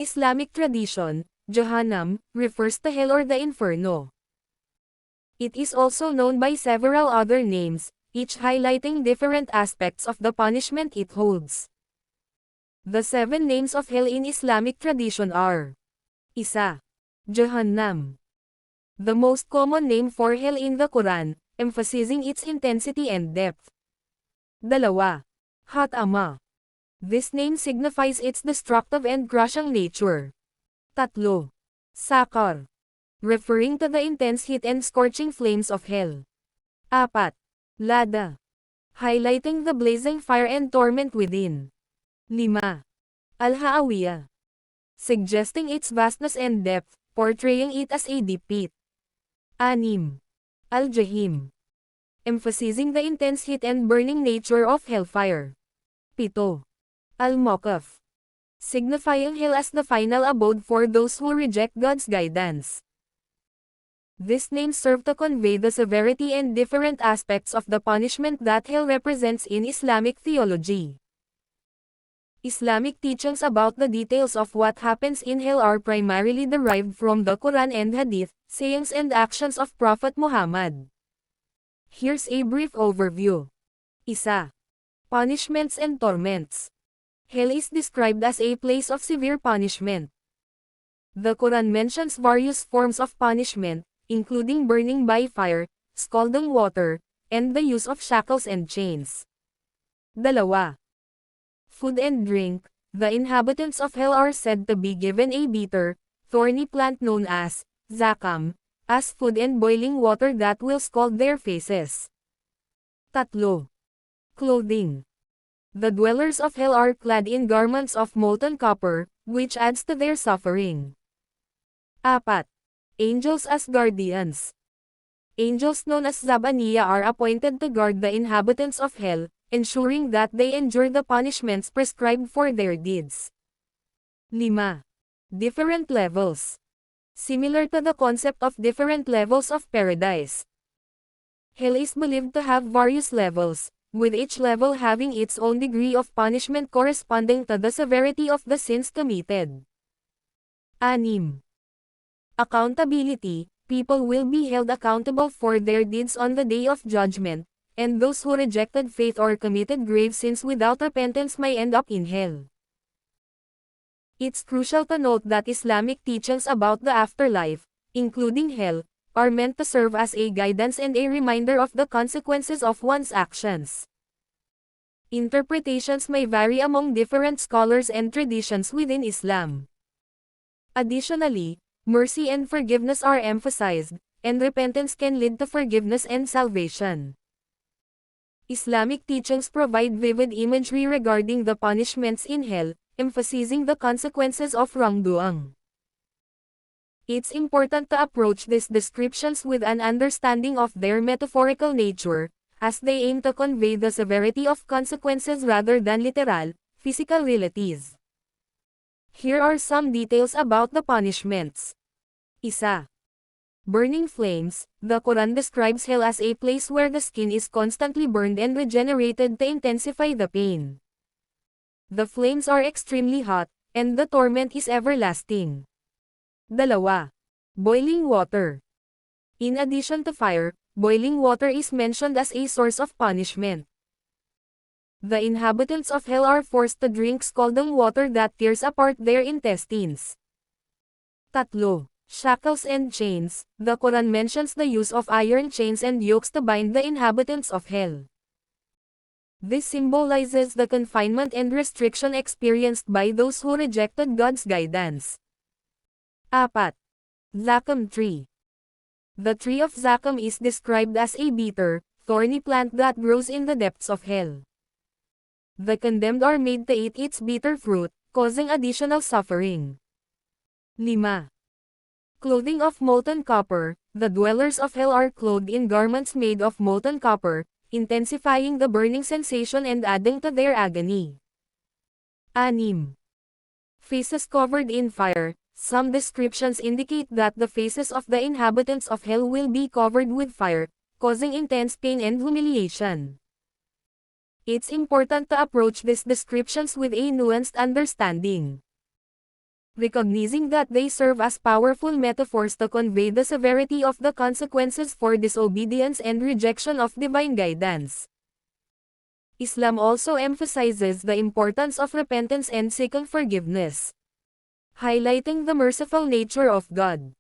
Islamic tradition, Jahannam refers to hell or the inferno. It is also known by several other names, each highlighting different aspects of the punishment it holds. The 7 names of hell in Islamic tradition are: Isa. Jahannam. The most common name for hell in the Quran, emphasizing its intensity and depth. 2. Hatama. This name signifies its destructive and crushing nature. 3. Sakar. Referring to the intense heat and scorching flames of hell. 4. Lada. Highlighting the blazing fire and torment within. 5. Al-Ha'awiyah. Suggesting its vastness and depth, portraying it as a deep pit. 6. Al-Jahim. Emphasizing the intense heat and burning nature of hellfire. 7. Al-Mawqaf. Signifying hell as the final abode for those who reject God's guidance. These names serve to convey the severity and different aspects of the punishment that hell represents in Islamic theology. Islamic teachings about the details of what happens in hell are primarily derived from the Quran and Hadith, sayings and actions of Prophet Muhammad. Here's a brief overview. Isa. Punishments and torments. Hell is described as a place of severe punishment. The Quran mentions various forms of punishment, including burning by fire, scalding water, and the use of shackles and chains. 2. Food and drink. The inhabitants of hell are said to be given a bitter, thorny plant known as zakam, as food and boiling water that will scald their faces. 3. Clothing. The dwellers of hell are clad in garments of molten copper, which adds to their suffering. 4. Angels as guardians. Angels known as Zabaniya are appointed to guard the inhabitants of hell, ensuring that they endure the punishments prescribed for their deeds. 5. Different levels. Similar to the concept of different levels of paradise, hell is believed to have various levels, with each level having its own degree of punishment corresponding to the severity of the sins committed. 6. Accountability. People will be held accountable for their deeds on the day of judgment, and those who rejected faith or committed grave sins without repentance may end up in hell. It's crucial to note that Islamic teachings about the afterlife, including hell, are meant to serve as a guidance and a reminder of the consequences of one's actions. Interpretations may vary among different scholars and traditions within Islam. Additionally, mercy and forgiveness are emphasized, and repentance can lead to forgiveness and salvation. Islamic teachings provide vivid imagery regarding the punishments in hell, emphasizing the consequences of wrongdoing. It's important to approach these descriptions with an understanding of their metaphorical nature, as they aim to convey the severity of consequences rather than literal, physical realities. Here are some details about the punishments. Isa. Burning flames. The Quran describes hell as a place where the skin is constantly burned and regenerated to intensify the pain. The flames are extremely hot, and the torment is everlasting. 2. Boiling water. In addition to fire, boiling water is mentioned as a source of punishment. The inhabitants of hell are forced to drink scalding water that tears apart their intestines. 3. Shackles and chains. The Quran mentions the use of iron chains and yokes to bind the inhabitants of hell. This symbolizes the confinement and restriction experienced by those who rejected God's guidance. 4. Zakam tree. The tree of Zakam is described as a bitter, thorny plant that grows in the depths of hell. The condemned are made to eat its bitter fruit, causing additional suffering. 5. Clothing of molten copper. The dwellers of hell are clothed in garments made of molten copper, intensifying the burning sensation and adding to their agony. 6. Faces covered in fire. Some descriptions indicate that the faces of the inhabitants of hell will be covered with fire, causing intense pain and humiliation. It's important to approach these descriptions with a nuanced understanding. recognizing that they serve as powerful metaphors to convey the severity of the consequences for disobedience and rejection of divine guidance. Islam also emphasizes the importance of repentance and seeking forgiveness, highlighting the merciful nature of God.